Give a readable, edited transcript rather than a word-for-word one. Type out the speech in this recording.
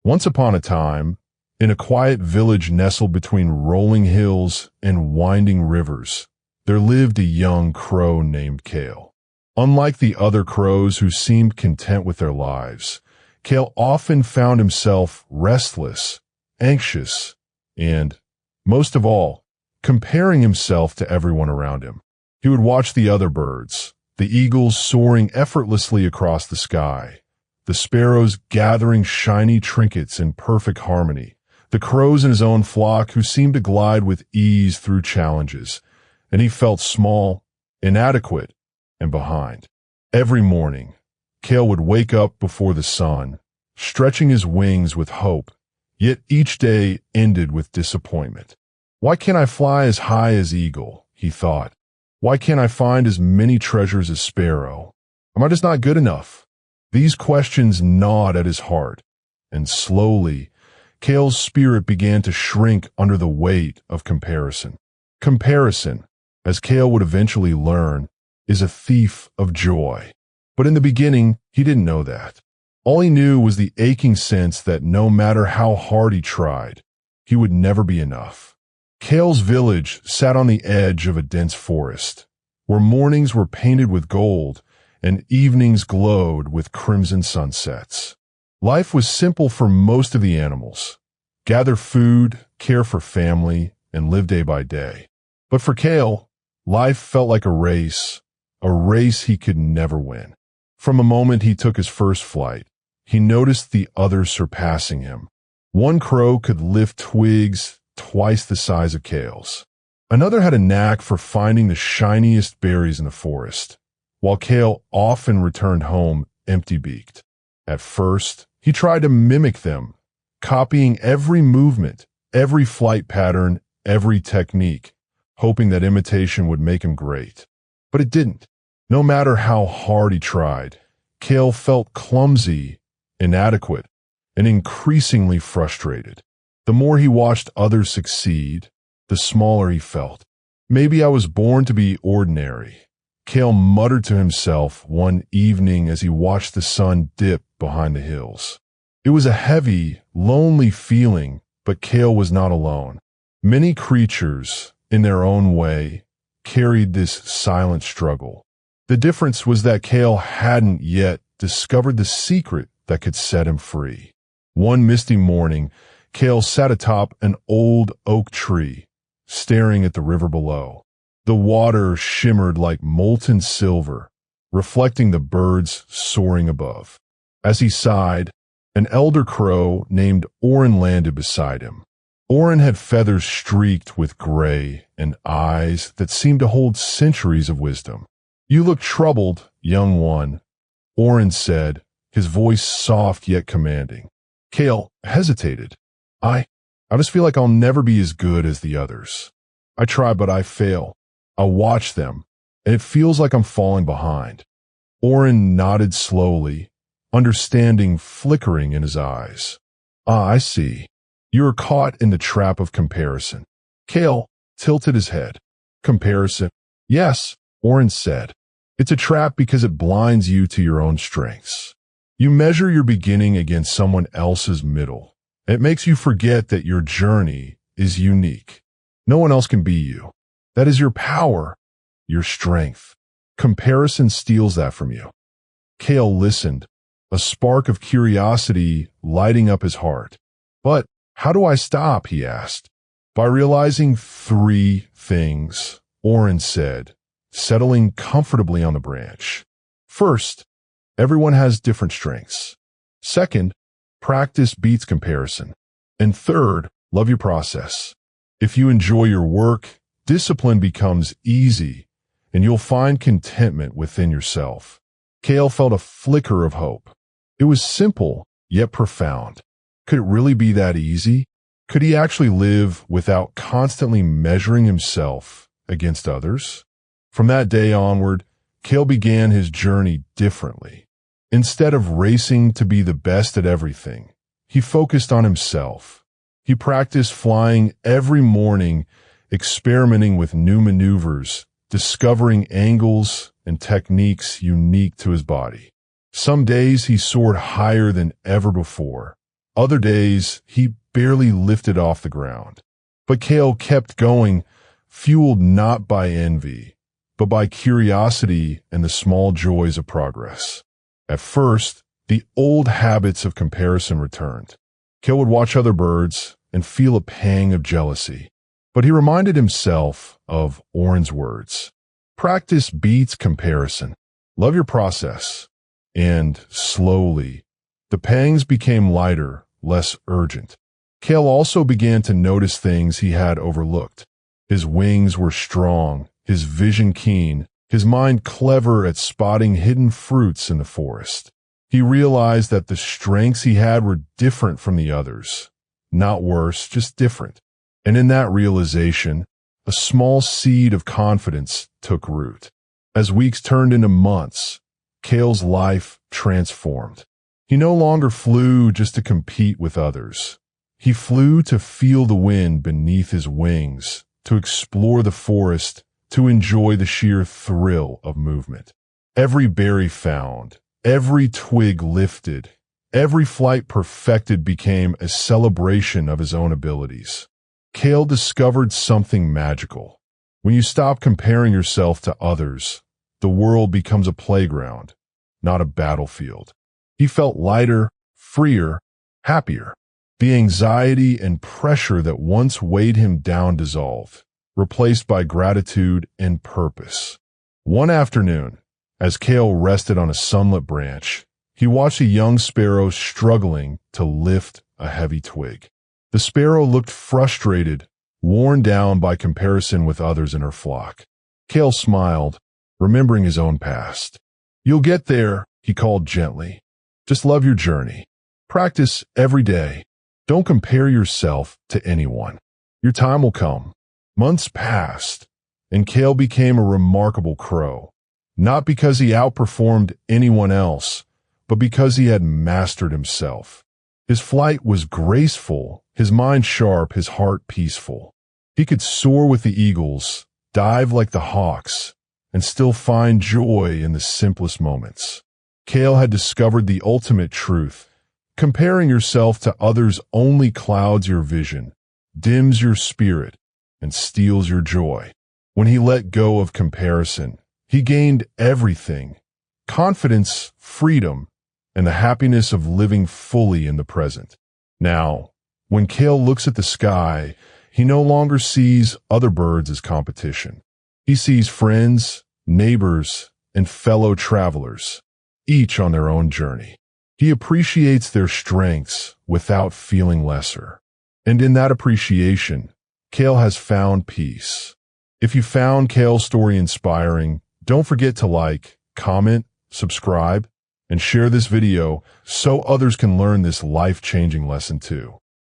Once upon a time, in a quiet village nestled between rolling hills and winding rivers, there lived a young crow named Kale. Unlike the other crows who seemed content with their lives, Kale often found himself restless, anxious, and, most of all, comparing himself to everyone around him. He would watch the other birds, the eagles soaring effortlessly across the sky, the sparrows gathering shiny trinkets in perfect harmony, the crows in his own flock who seemed to glide with ease through challenges, and he felt small, inadequate, and behind. Every morning, Kale would wake up before the sun, stretching his wings with hope, yet each day ended with disappointment. Why can't I fly as high as eagle, he thought. Why can't I find as many treasures as sparrow? Am I just not good enough? These questions gnawed at his heart, and slowly, Kale's spirit began to shrink under the weight of comparison. Comparison, as Kale would eventually learn, is a thief of joy. But in the beginning, he didn't know that. All he knew was the aching sense that no matter how hard he tried, he would never be enough. Kale's village sat on the edge of a dense forest, where mornings were painted with gold and evenings glowed with crimson sunsets. Life was simple for most of the animals. Gather food, care for family, and live day by day. But for Kale, life felt like a race he could never win. From the moment he took his first flight, he noticed the others surpassing him. One crow could lift twigs twice the size of Kale's. Another had a knack for finding the shiniest berries in the forest, while Kale often returned home empty-beaked. At first, he tried to mimic them, copying every movement, every flight pattern, every technique, hoping that imitation would make him great. But it didn't. No matter how hard he tried, Kale felt clumsy, inadequate, and increasingly frustrated. The more he watched others succeed, the smaller he felt. Maybe I was born to be ordinary, Kale muttered to himself one evening as he watched the sun dip behind the hills. It was a heavy, lonely feeling, but Kale was not alone. Many creatures, in their own way, carried this silent struggle. The difference was that Kale hadn't yet discovered the secret that could set him free. One misty morning, Kale sat atop an old oak tree, staring at the river below. The water shimmered like molten silver, reflecting the birds soaring above. As he sighed, an elder crow named Orin landed beside him. Orin had feathers streaked with gray and eyes that seemed to hold centuries of wisdom. "You look troubled, young one," Orin said, his voice soft yet commanding. Kale hesitated. I just feel like I'll never be as good as the others. I try, but I fail. I watch them, and it feels like I'm falling behind. Orin nodded slowly, understanding flickering in his eyes. I see. You are caught in the trap of comparison. Kale tilted his head. Comparison? Yes, Orin said. It's a trap because it blinds you to your own strengths. You measure your beginning against someone else's middle. It makes you forget that your journey is unique. No one else can be you. That is your power, your strength. Comparison steals that from you. Kale listened, a spark of curiosity lighting up his heart. But how do I stop, he asked. By realizing 3 things, Orin said, settling comfortably on the branch. First, everyone has different strengths. Second, practice beats comparison. And third, love your process. If you enjoy your work, discipline becomes easy, and you'll find contentment within yourself. Kale felt a flicker of hope. It was simple, yet profound. Could it really be that easy? Could he actually live without constantly measuring himself against others? From that day onward, Kale began his journey differently. Instead of racing to be the best at everything, he focused on himself. He practiced flying every morning, experimenting with new maneuvers, discovering angles and techniques unique to his body. Some days he soared higher than ever before, Other days, he barely lifted off the ground. But Kale kept going, fueled not by envy, but by curiosity and the small joys of progress. At first, the old habits of comparison returned. Kale would watch other birds and feel a pang of jealousy. But he reminded himself of Oren's words. Practice beats comparison. Love your process. And slowly, the pangs became lighter, less urgent. Kale also began to notice things he had overlooked. His wings were strong, his vision keen, his mind clever at spotting hidden fruits in the forest. He realized that the strengths he had were different from the others. Not worse, just different. And in that realization, a small seed of confidence took root. As weeks turned into months, Kale's life transformed. He no longer flew just to compete with others. He flew to feel the wind beneath his wings, to explore the forest, to enjoy the sheer thrill of movement. Every berry found, every twig lifted, every flight perfected became a celebration of his own abilities. Kale discovered something magical. When you stop comparing yourself to others, the world becomes a playground, not a battlefield. He felt lighter, freer, happier. The anxiety and pressure that once weighed him down dissolved, replaced by gratitude and purpose. One afternoon, as Kale rested on a sunlit branch, he watched a young sparrow struggling to lift a heavy twig. The sparrow looked frustrated, worn down by comparison with others in her flock. Kale smiled, remembering his own past. "You'll get there," he called gently. "Just love your journey. Practice every day. Don't compare yourself to anyone. Your time will come." Months passed, and Kale became a remarkable crow, not because he outperformed anyone else, but because he had mastered himself. His flight was graceful, his mind sharp, his heart peaceful. He could soar with the eagles, dive like the hawks, and still find joy in the simplest moments. Kale had discovered the ultimate truth. Comparing yourself to others only clouds your vision, dims your spirit, and steals your joy. When he let go of comparison, he gained everything: confidence, freedom, and the happiness of living fully in the present. Now, when Kale looks at the sky, he no longer sees other birds as competition. He sees friends, neighbors, and fellow travelers, each on their own journey. He appreciates their strengths without feeling lesser. And in that appreciation, Kale has found peace. If you found Kale's story inspiring, don't forget to like, comment, subscribe, and share this video so others can learn this life-changing lesson too.